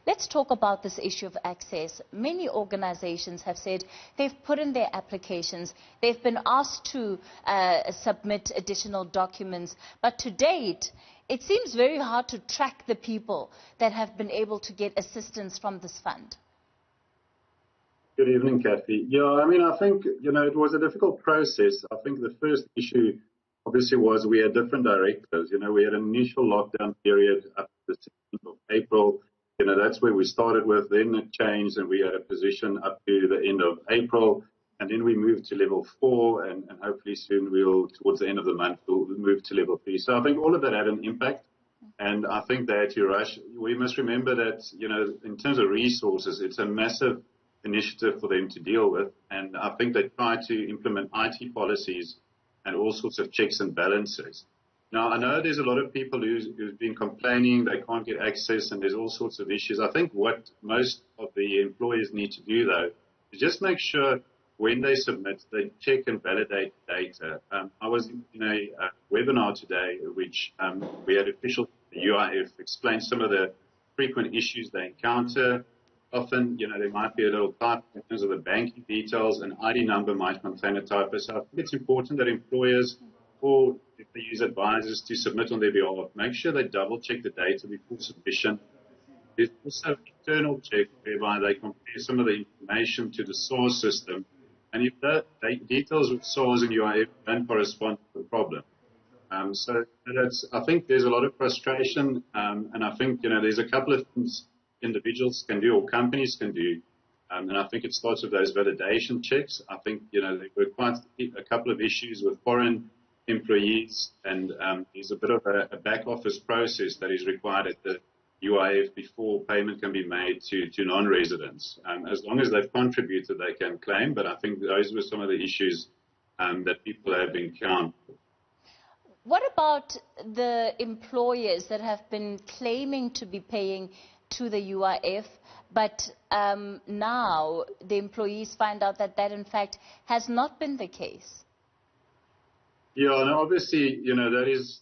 let's talk about this issue of access. Many organizations have said they've put in their applications, they've been asked to submit additional documents, but to date, it seems very hard to track the people that have been able to get assistance from this fund. Good evening, Cathy. Yeah, I mean, I think, it was a difficult process. I think the first issue, obviously, was we had different directives. We had an initial lockdown period up to the 16th of April. That's where we started with. Then it changed, and we had a position up to the end of April. And then we moved to level 4, and hopefully soon towards the end of the month, we'll move to level 3. So I think all of that had an impact. And I think they had to rush. We must remember that, in terms of resources, it's a massive initiative for them to deal with. And I think they try to implement IT policies and all sorts of checks and balances. Now, I know there's a lot of people who've been complaining they can't get access and there's all sorts of issues. I think what most of the employers need to do, though, is just make sure when they submit, they check and validate data. I was in a webinar today, which we had officials from the UIF explain some of the frequent issues they encounter. Often, there might be a little typo in terms of the banking details. An ID number might contain a typo. So I think it's important that employers, or if they use advisors to submit on their behalf, make sure they double-check the data before submission. There's also an internal check whereby they compare some of the information to the SARS system. And if the details with SARS and UIF don't correspond to the problem. So I think there's a lot of frustration, and I think, there's a couple of things individuals can do or companies can do. And I think it starts with those validation checks. I think, there were quite a couple of issues with foreign employees, and there's a bit of a back office process that is required at the UIF before payment can be made to non-residents. As long as they've contributed, they can claim, but I think those were some of the issues that people have encountered. What about the employers that have been claiming to be paying to the UIF, but now the employees find out that in fact has not been the case? Yeah, and obviously,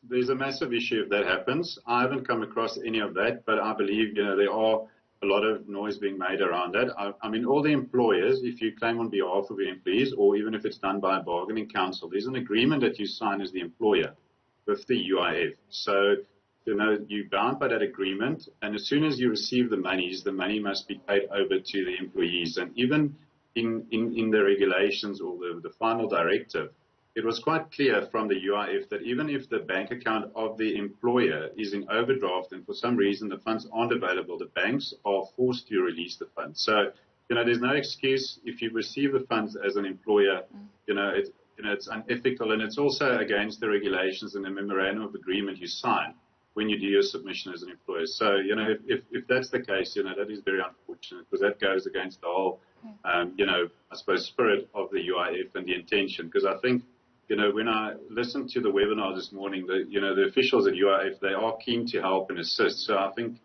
there's a massive issue if that happens. I haven't come across any of that, but I believe, there are a lot of noise being made around that. I mean, all the employers, if you claim on behalf of your employees, or even if it's done by a bargaining council, there's an agreement that you sign as the employer with the UIF. So, you're bound by that agreement, and as soon as you receive the money must be paid over to the employees. And even in the regulations or the final directive, it was quite clear from the UIF that even if the bank account of the employer is in overdraft and for some reason the funds aren't available, the banks are forced to release the funds. So, there's no excuse if you receive the funds as an employer, it's unethical, and it's also against the regulations and the memorandum of agreement you sign when you do your submission as an employer. So, if that's the case, that is very unfortunate, because that goes against the whole, I suppose, spirit of the UIF and the intention. Because I think, when I listened to the webinar this morning, the officials at UIF, they are keen to help and assist. So I think,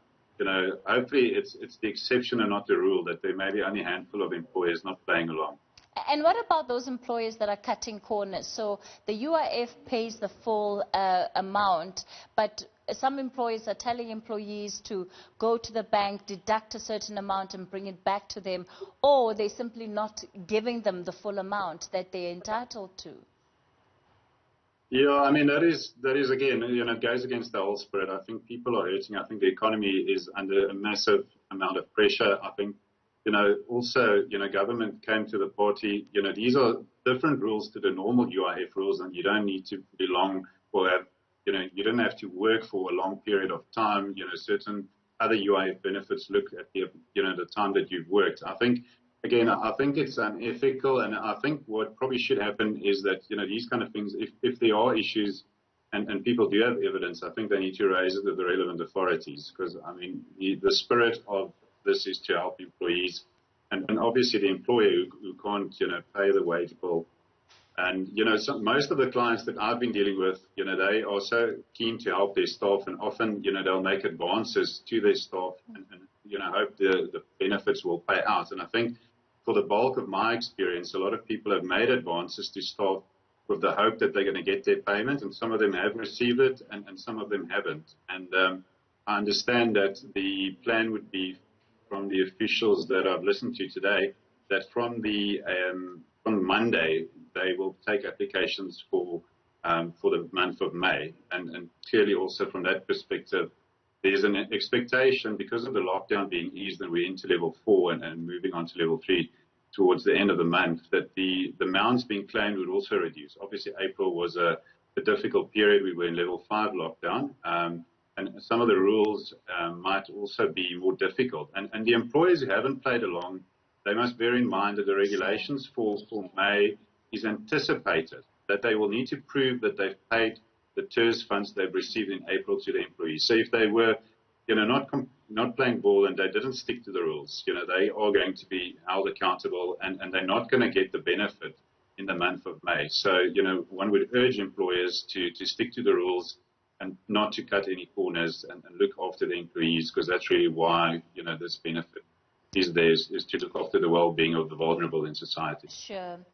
hopefully it's the exception and not the rule, that there may be only a handful of employers not playing along. And what about those employers that are cutting corners? So the UIF pays the full amount, but some employers are telling employees to go to the bank, deduct a certain amount and bring it back to them, or they're simply not giving them the full amount that they're entitled to. Yeah, I mean, that is again, it goes against the whole spirit. I think people are hurting. I think the economy is under a massive amount of pressure. I think, also, government came to the party. These are different rules to the normal UIF rules, and you don't need to belong or have, you don't have to work for a long period of time. Certain other UIF benefits look at the time that you've worked. I think, again, I think it's unethical, and I think what probably should happen is that, these kind of things, if there are issues and people do have evidence, I think they need to raise it with the relevant authorities, because, I mean, the spirit of this is to help employees, and obviously the employer who can't, pay the wage bill. And, most of the clients that I've been dealing with, they are so keen to help their staff, and often, they'll make advances to their staff and hope the benefits will pay out. And I think for the bulk of my experience, a lot of people have made advances to staff with the hope that they're going to get their payment, and some of them have received it and some of them haven't. And I understand that the plan would be from the officials that I've listened to today that from Monday they will take applications for the month of May, and clearly also from that perspective, there's an expectation because of the lockdown being eased and we're into level 4 and moving on to level 3 towards the end of the month, that the amounts being claimed would also reduce. Obviously, April was a difficult period. We were in level 5 lockdown, and some of the rules might also be more difficult. And the employers who haven't played along, they must bear in mind that the regulations for May is anticipated, that they will need to prove that they've paid the TERS funds they've received in April to the employees. So if they were, not playing ball and they didn't stick to the rules, they are going to be held accountable, and they're not going to get the benefit in the month of May. So, one would urge employers to stick to the rules and not to cut any corners and look after the employees, because that's really why, this benefit is there, is to look after the well-being of the vulnerable in society. Sure.